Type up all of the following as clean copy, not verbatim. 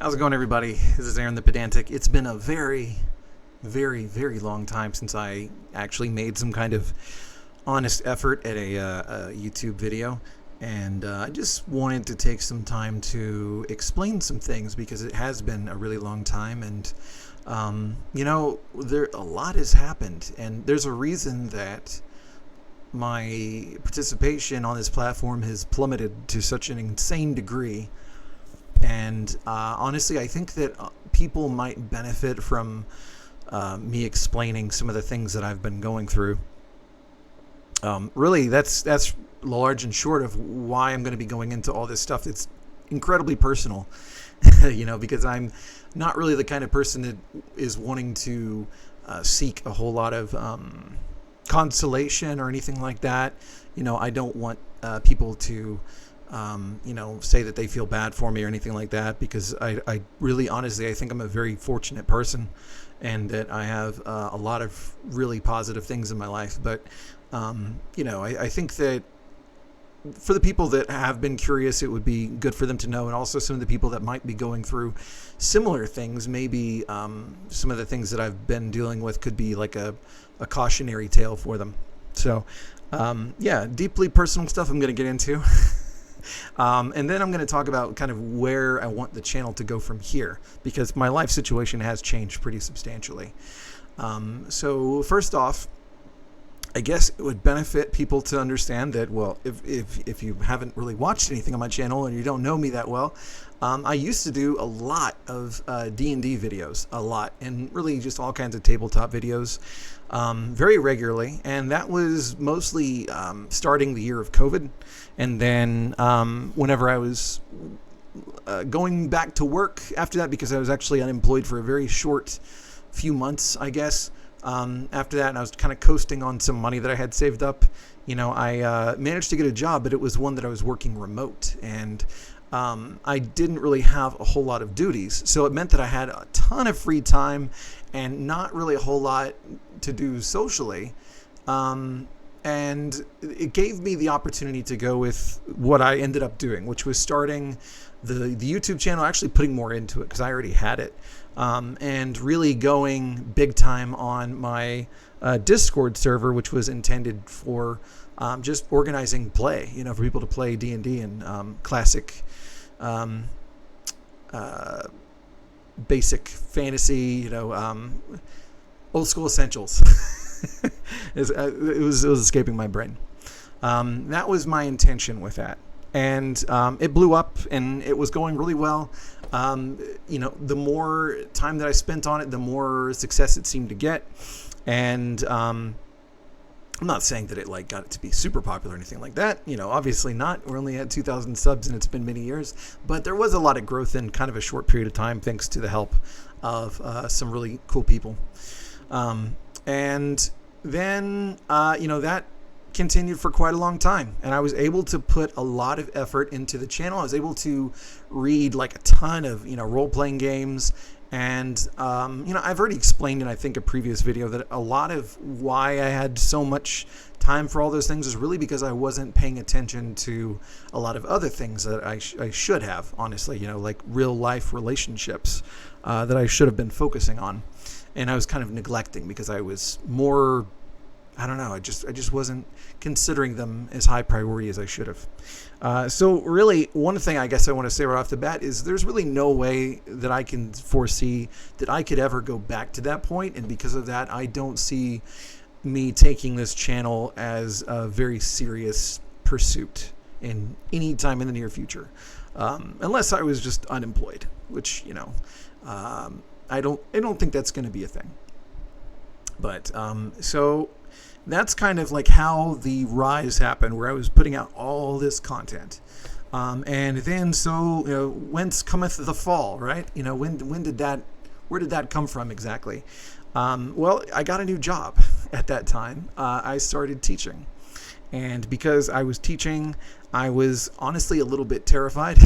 How's it going, everybody? This is Aaron the Pedantic. It's been a very, very, very long time since I actually made some kind of honest effort at a YouTube video, and I just wanted to take some time to explain some things because it has been a really long time, and there a lot has happened, and there's a reason that my participation on this platform has plummeted to such an insane degree. And honestly, I think that people might benefit from me explaining some of the things that I've been going through. Really, that's large and short of why I'm going to be going into all this stuff. It's incredibly personal, because I'm not really the kind of person that is wanting to seek a whole lot of consolation or anything like that. I don't want people to say that they feel bad for me or anything like that, because I really, honestly, I think I'm a very fortunate person and that I have a lot of really positive things in my life. But, I think that for the people that have been curious, it would be good for them to know. And also some of the people that might be going through similar things, maybe some of the things that I've been dealing with could be like a cautionary tale for them. So, deeply personal stuff I'm going to get into. And then I'm going to talk about kind of where I want the channel to go from here, because my life situation has changed pretty substantially. So first off, I guess it would benefit people to understand that, well, if you haven't really watched anything on my channel and you don't know me that well, I used to do a lot of D&D videos, and really just all kinds of tabletop videos very regularly. And that was mostly starting the year of COVID. And then whenever I was going back to work after that, because I was actually unemployed for a very short few months, I guess. After that, and I was kind of coasting on some money that I had saved up. I managed to get a job, but it was one that I was working remote, and I didn't really have a whole lot of duties. So it meant that I had a ton of free time and not really a whole lot to do socially. And it gave me the opportunity to go with what I ended up doing, which was starting the YouTube channel, actually putting more into it because I already had it, and really going big time on my Discord server, which was intended for just organizing play, for people to play D&D and classic basic fantasy, old school essentials. It was escaping my brain. That was my intention with that. And it blew up, and it was going really well. The more time that I spent on it, the more success it seemed to get. And I'm not saying that it got it to be super popular or anything like that. Obviously not. We're only at 2,000 subs, and it's been many years. But there was a lot of growth in kind of a short period of time, thanks to the help of some really cool people. And then, that continued for quite a long time, and I was able to put a lot of effort into the channel. I was able to read a ton of, role-playing games, and, I've already explained in, I think, a previous video that a lot of why I had so much time for all those things is really because I wasn't paying attention to a lot of other things that I should have, honestly, like real-life relationships that I should have been focusing on. And I was kind of neglecting because I was more, I don't know, I just wasn't considering them as high priority as I should have. So really, one thing I guess I want to say right off the bat is there's really no way that I can foresee that I could ever go back to that point. And because of that, I don't see me taking this channel as a very serious pursuit in any time in the near future. Unless I was just unemployed, which, I don't think that's going to be a thing. But so that's kind of how the rise happened, where I was putting out all this content. And then whence cometh the fall, right? When did that, where did that come from exactly? Well, I got a new job at that time. I started teaching. And because I was teaching, I was honestly a little bit terrified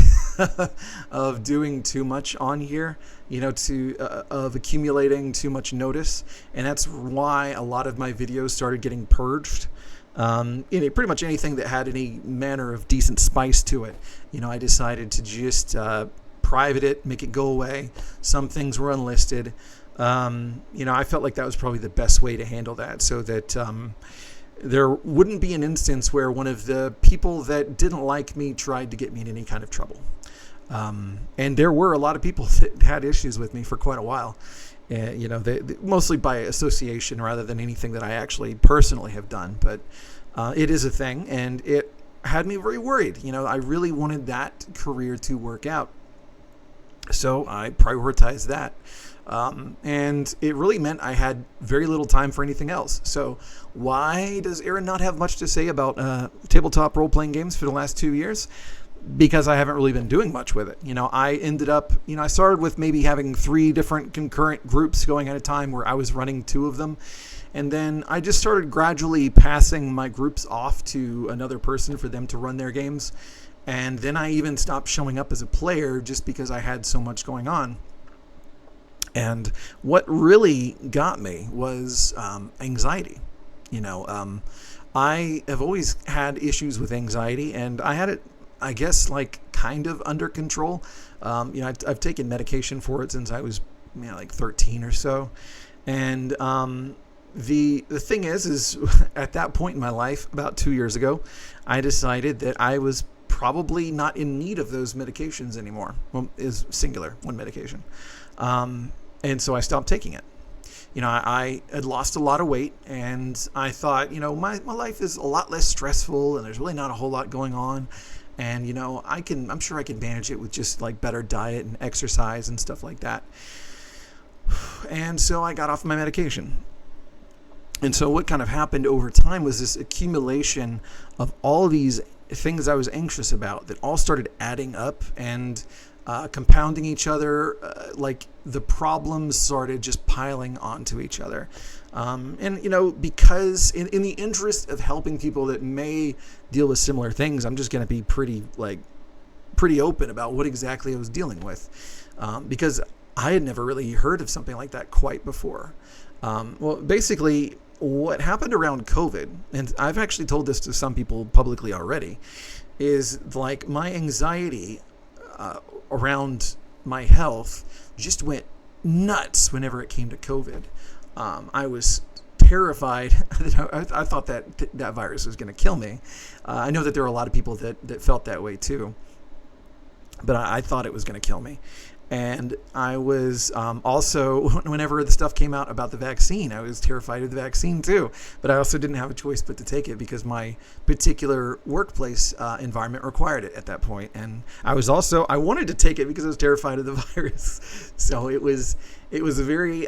of doing too much on here, of accumulating too much notice. And that's why a lot of my videos started getting purged. Pretty much anything that had any manner of decent spice to it, I decided to just private it, make it go away. Some things were unlisted. I felt like that was probably the best way to handle that, so that there wouldn't be an instance where one of the people that didn't like me tried to get me in any kind of trouble. And there were a lot of people that had issues with me for quite a while. They mostly by association rather than anything that I actually personally have done. But it is a thing, and it had me very worried. I really wanted that career to work out, so I prioritized that. And it really meant I had very little time for anything else. So why does Aaron not have much to say about tabletop role-playing games for the last 2 years? Because I haven't really been doing much with it. I ended up, I started with maybe having 3 different concurrent groups going at a time where I was running 2 of them. And then I just started gradually passing my groups off to another person for them to run their games. And then I even stopped showing up as a player just because I had so much going on. And what really got me was anxiety. I have always had issues with anxiety, and I had it, I guess, like kind of under control. I've taken medication for it since I was, like 13 or so. And the thing is at that point in my life, about 2 years ago, I decided that I was probably not in need of those medications anymore. Well, is singular, one medication. And so I stopped taking it. I had lost a lot of weight, and I thought, my life is a lot less stressful, and there's really not a whole lot going on. And, I'm sure I can manage it with just like better diet and exercise and stuff like that. And so I got off my medication. And so what kind of happened over time was this accumulation of all these things I was anxious about that all started adding up and compounding each other. Like the problems started just piling onto each other. Because in the interest of helping people that may deal with similar things, I'm just going to be pretty open about what exactly I was dealing with. Because I had never really heard of something like that quite before. Basically, what happened around COVID, and I've actually told this to some people publicly already, is like my anxiety around my health just went nuts whenever it came to COVID. I was terrified. I thought that virus was going to kill me. I know that there are a lot of people that felt that way too, but I thought it was going to kill me. And I was also, whenever the stuff came out about the vaccine, I was terrified of the vaccine too. But I also didn't have a choice but to take it because my particular workplace environment required it at that point. And I wanted to take it because I was terrified of the virus. So it was a very,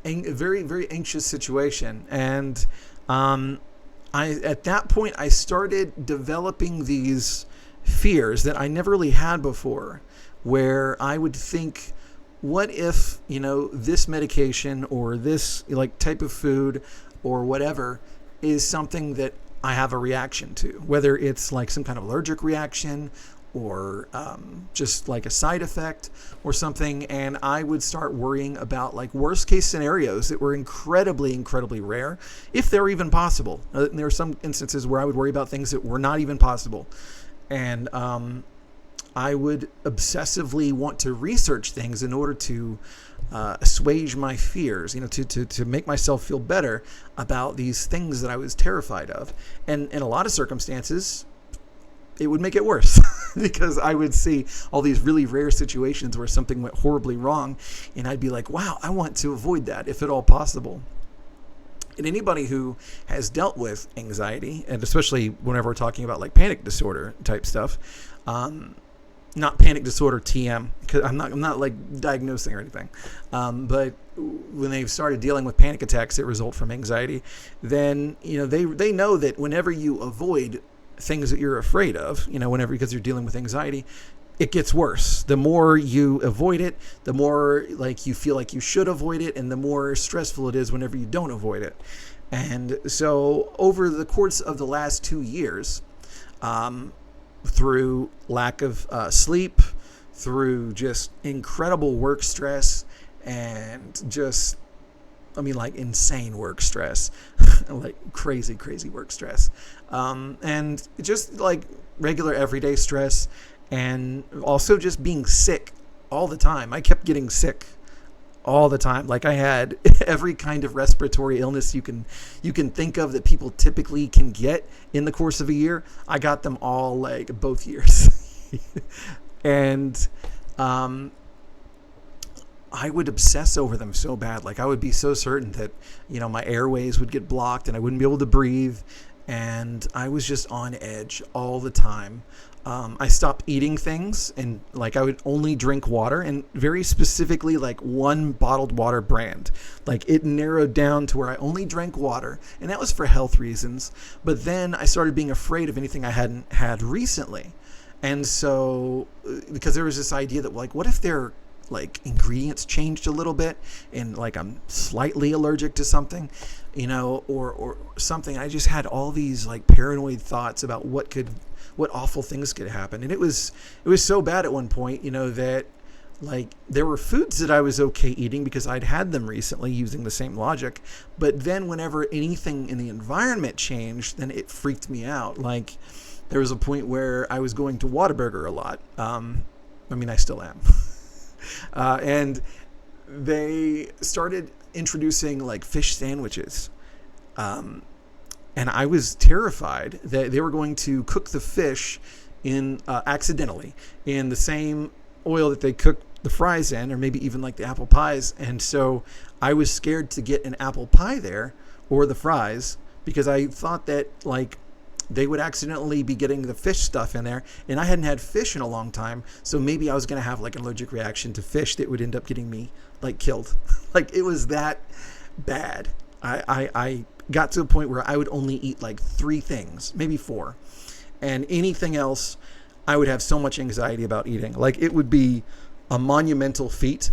very, very anxious situation. And at that point, I started developing these fears that I never really had before, where I would think, what if, this medication or this type of food or whatever is something that I have a reaction to, whether it's like some kind of allergic reaction or just like a side effect or something. And I would start worrying about like worst case scenarios that were incredibly, incredibly rare, if they're even possible. There are some instances where I would worry about things that were not even possible. And I would obsessively want to research things in order to assuage my fears, to make myself feel better about these things that I was terrified of. And in a lot of circumstances, it would make it worse because I would see all these really rare situations where something went horribly wrong, and I'd be like, wow, I want to avoid that if at all possible. And anybody who has dealt with anxiety, and especially whenever we're talking about like panic disorder type stuff, not panic disorder TM, because I'm not like diagnosing or anything, but when they've started dealing with panic attacks that result from anxiety, then they know that whenever you avoid things that you're afraid of, because you're dealing with anxiety, it gets worse. The more you avoid it, the more like you feel like you should avoid it, and the more stressful it is whenever you don't avoid it. And so over the course of the last 2 years, through lack of sleep, through just incredible work stress, and just, insane work stress, like crazy work stress, and just like regular everyday stress, and also just being sick all the time. I kept getting sick all the time. Like I had every kind of respiratory illness you can think of that people typically can get in the course of a year. I got them all like both years. And I would obsess over them so bad. Like I would be so certain that, my airways would get blocked and I wouldn't be able to breathe. And I was just on edge all the time. I stopped eating things, and like I would only drink water, and very specifically like one bottled water brand. Like it narrowed down to where I only drank water, and that was for health reasons. But then I started being afraid of anything I hadn't had recently. And so, because there was this idea that like, what if their like ingredients changed a little bit and like I'm slightly allergic to something, or something. I just had all these like paranoid thoughts about what awful things could happen. And it was so bad at one point, that like there were foods that I was okay eating because I'd had them recently using the same logic. But then whenever anything in the environment changed, then it freaked me out. Like there was a point where I was going to Whataburger a lot. I still am. And they started introducing like fish sandwiches. And I was terrified that they were going to cook the fish in accidentally in the same oil that they cook the fries in, or maybe even like the apple pies. And so I was scared to get an apple pie there or the fries because I thought that like they would accidentally be getting the fish stuff in there, and I hadn't had fish in a long time, so maybe I was going to have like an allergic reaction to fish that would end up getting me like killed. Like it was that bad. I got to a point where I would only eat like 3 things, maybe 4, and anything else I would have so much anxiety about eating. Like it would be a monumental feat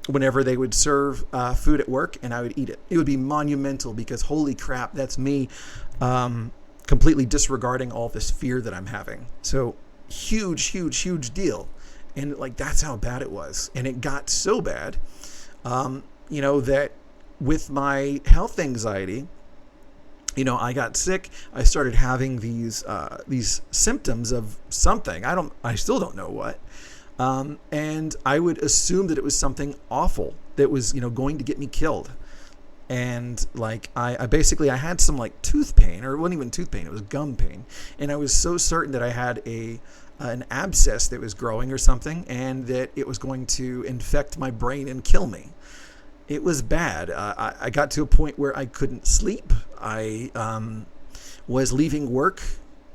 whenever they would serve food at work and I would eat it. It would be monumental because holy crap, that's me completely disregarding all this fear that I'm having. So huge deal. And like that's how bad it was. And it got so bad that with my health anxiety, I got sick. I started having these symptoms of something. I still don't know what. And I would assume that it was something awful that was, going to get me killed. And like I had some like tooth pain, or it wasn't even tooth pain, it was gum pain. And I was so certain that I had an abscess that was growing or something, and that it was going to infect my brain and kill me. It was bad. I got to a point where I couldn't sleep. I was leaving work,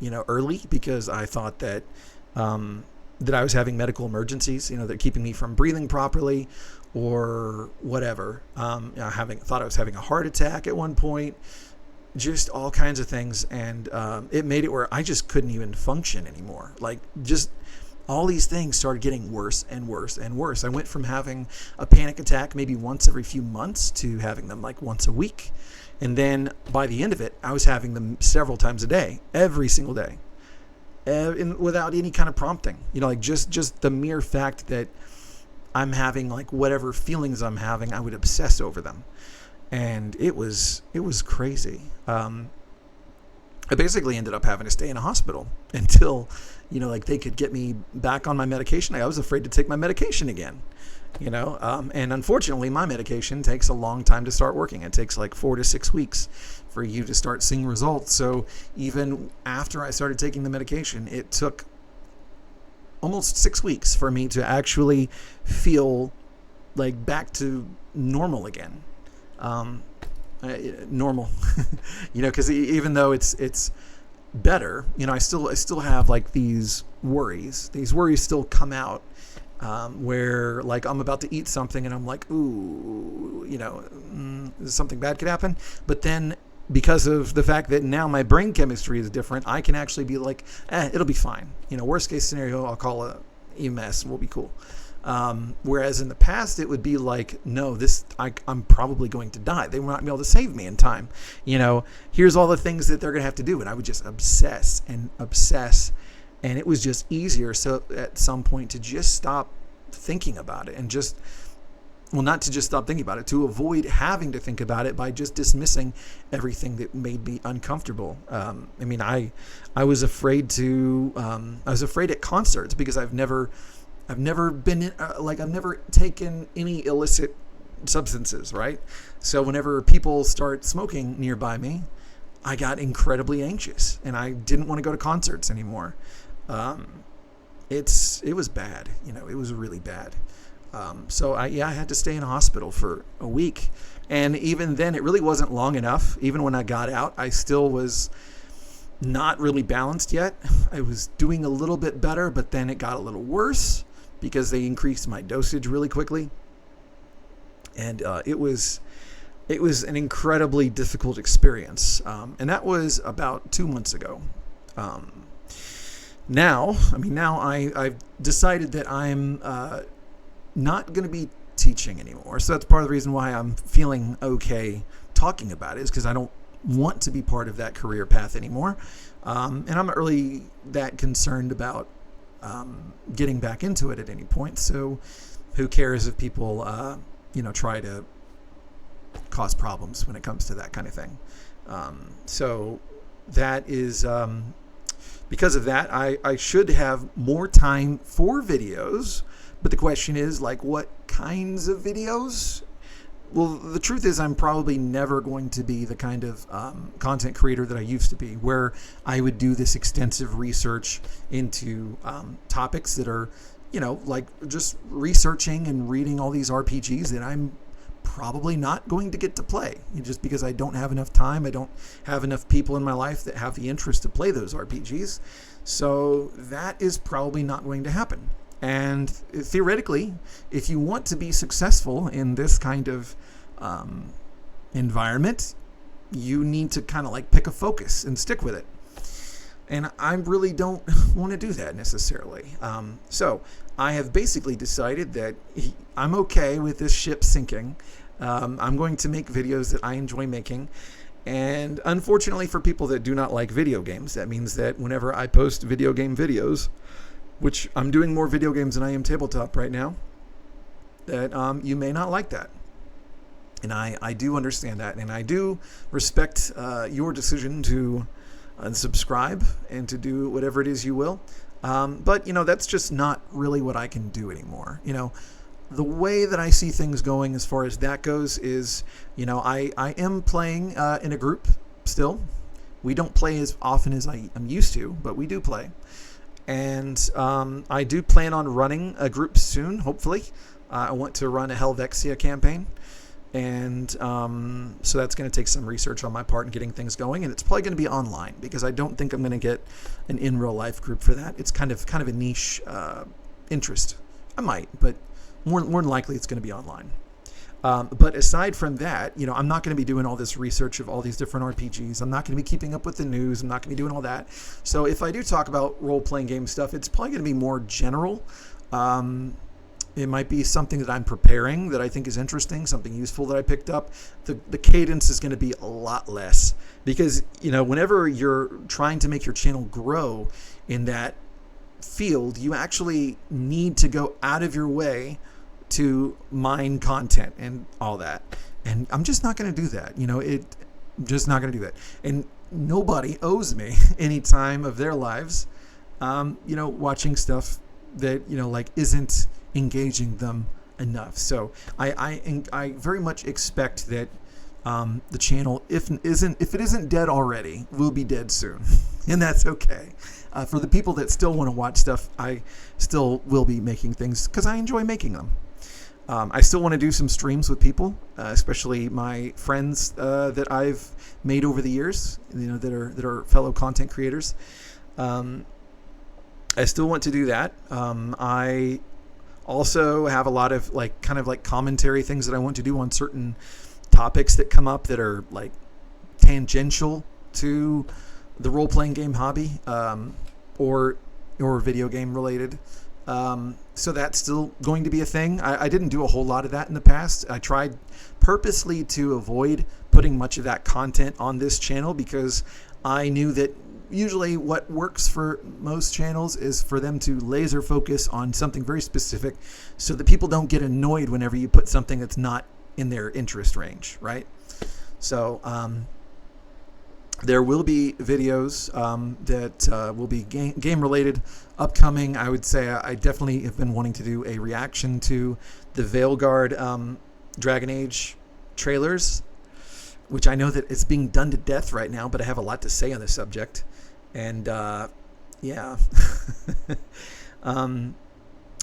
early because I thought that that I was having medical emergencies. They're keeping me from breathing properly, or whatever. Thought I was having a heart attack at one point. Just all kinds of things, and it made it where I just couldn't even function anymore. Like just all these things started getting worse and worse and worse. I went from having a panic attack maybe once every few months to having them like once a week. And then by the end of it, I was having them several times a day, every single day, without any kind of prompting. Like just the mere fact that I'm having like whatever feelings I'm having, I would obsess over them. And it was crazy. I basically ended up having to stay in a hospital until, they could get me back on my medication. I was afraid to take my medication again, and unfortunately my medication takes a long time to start working. It takes like 4 to 6 weeks for you to start seeing results. So even after I started taking the medication, it took almost 6 weeks for me to actually feel like back to normal again. Normal, because even though it's better, I still have like these worries. These worries still come out, where like I'm about to eat something and I'm like, ooh, something bad could happen. But then because of the fact that now my brain chemistry is different, I can actually be like, it'll be fine. Worst case scenario, I'll call a EMS, we'll be cool. Whereas in the past, it would be like, no, I'm probably going to die. They will not be able to save me in time. Here's all the things that they're going to have to do. And I would just obsess. And it was just easier. So at some point to just stop thinking about it and just well, not to just stop thinking about it, to avoid having to think about it by just dismissing everything that made me uncomfortable. I was afraid at concerts because I've never been in, I've never taken any illicit substances, right? So whenever people start smoking nearby me, I got incredibly anxious and I didn't want to go to concerts anymore. It was bad, it was really bad. So I had to stay in a hospital for a week. And even then, it really wasn't long enough. Even when I got out, I still was not really balanced yet. I was doing a little bit better, but then it got a little worse because they increased my dosage really quickly. And it was an incredibly difficult experience. And that was about 2 months ago. Now I've decided that I'm not going to be teaching anymore. So that's part of the reason why I'm feeling okay talking about it, is because I don't want to be part of that career path anymore. And I'm not really that concerned about getting back into it at any point. So who cares if people, try to cause problems when it comes to that kind of thing. So that is, because of that, I should have more time for videos. But the question is, what kinds of videos? Well, the truth is I'm probably never going to be the kind of content creator that I used to be, where I would do this extensive research into topics that are, just researching and reading all these RPGs that I'm probably not going to get to play, just because I don't have enough time. I don't have enough people in my life that have the interest to play those RPGs. So that is probably not going to happen. And theoretically, if you want to be successful in this kind of environment, you need to kind of pick a focus and stick with it. And I really don't want to do that necessarily. So I have basically decided that I'm okay with this ship sinking. I'm going to make videos that I enjoy making. And unfortunately for people that do not like video games, that means that whenever I post video game videos, which I'm doing more video games than I am tabletop right now, that you may not like that. And I do understand that. And I do respect your decision to unsubscribe and to do whatever it is you will. But, that's just not really what I can do anymore. The way that I see things going as far as that goes is, I am playing in a group still. We don't play as often as I'm used to, but we do play. And I do plan on running a group soon, hopefully. I want to run a Helvexia campaign. And so that's going to take some research on my part and getting things going. And it's probably going to be online, because I don't think I'm going to get an in real life group for that. It's kind of a niche interest. I might, but more than likely it's going to be online. But aside from that, I'm not going to be doing all this research of all these different RPGs. I'm not going to be keeping up with the news. I'm not going to be doing all that. So if I do talk about role-playing game stuff, it's probably going to be more general. It might be something that I'm preparing that I think is interesting, something useful that I picked up. The cadence is going to be a lot less, because, whenever you're trying to make your channel grow in that field, you actually need to go out of your way to mine content and all that. And I'm just not going to do that. I'm just not going to do that. And nobody owes me any time of their lives, watching stuff that, isn't engaging them enough. So I very much expect that the channel, if it isn't dead already, will be dead soon. And that's okay. For the people that still want to watch stuff, I still will be making things because I enjoy making them. I still want to do some streams with people, especially my friends that I've made over the years, that are fellow content creators. I still want to do that. I also have a lot of commentary things that I want to do on certain topics that come up that are tangential to the role-playing game hobby, or video game related. So that's still going to be a thing. I didn't do a whole lot of that in the past. I tried purposely to avoid putting much of that content on this channel because I knew that, usually what works for most channels is for them to laser focus on something very specific so that people don't get annoyed whenever you put something that's not in their interest range, right? So there will be videos that will be game related upcoming. I would say I definitely have been wanting to do a reaction to the Veilguard Dragon Age trailers, which I know that it's being done to death right now, but I have a lot to say on the subject. And yeah,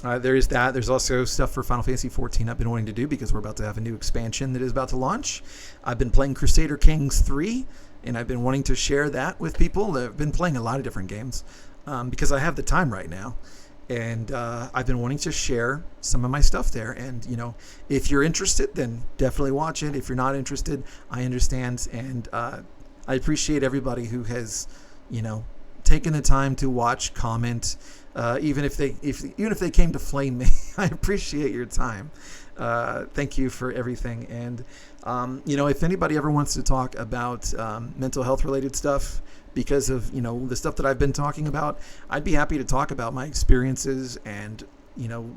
there is that. There's also stuff for Final Fantasy XIV I've been wanting to do because we're about to have a new expansion that is about to launch. I've been playing Crusader Kings 3, and I've been wanting to share that with people. I've been playing a lot of different games because I have the time right now. And I've been wanting to share some of my stuff there. And, you know, if you're interested, then definitely watch it. If you're not interested, I understand. And I appreciate everybody who has, you know, taken the time to watch, comment, even if they came to flame me. I appreciate your time. Thank you for everything. And, you know, if anybody ever wants to talk about mental health related stuff, because of, you know, the stuff that I've been talking about, I'd be happy to talk about my experiences and, you know,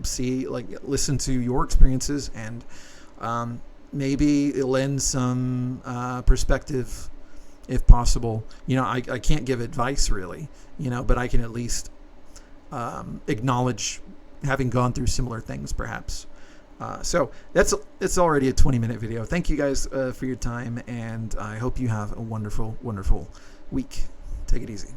listen to your experiences and maybe lend some perspective if possible. You know, I can't give advice really, you know, but I can at least acknowledge having gone through similar things perhaps. So it's already a 20-minute video. Thank you guys for your time, and I hope you have a wonderful, wonderful week. Take it easy.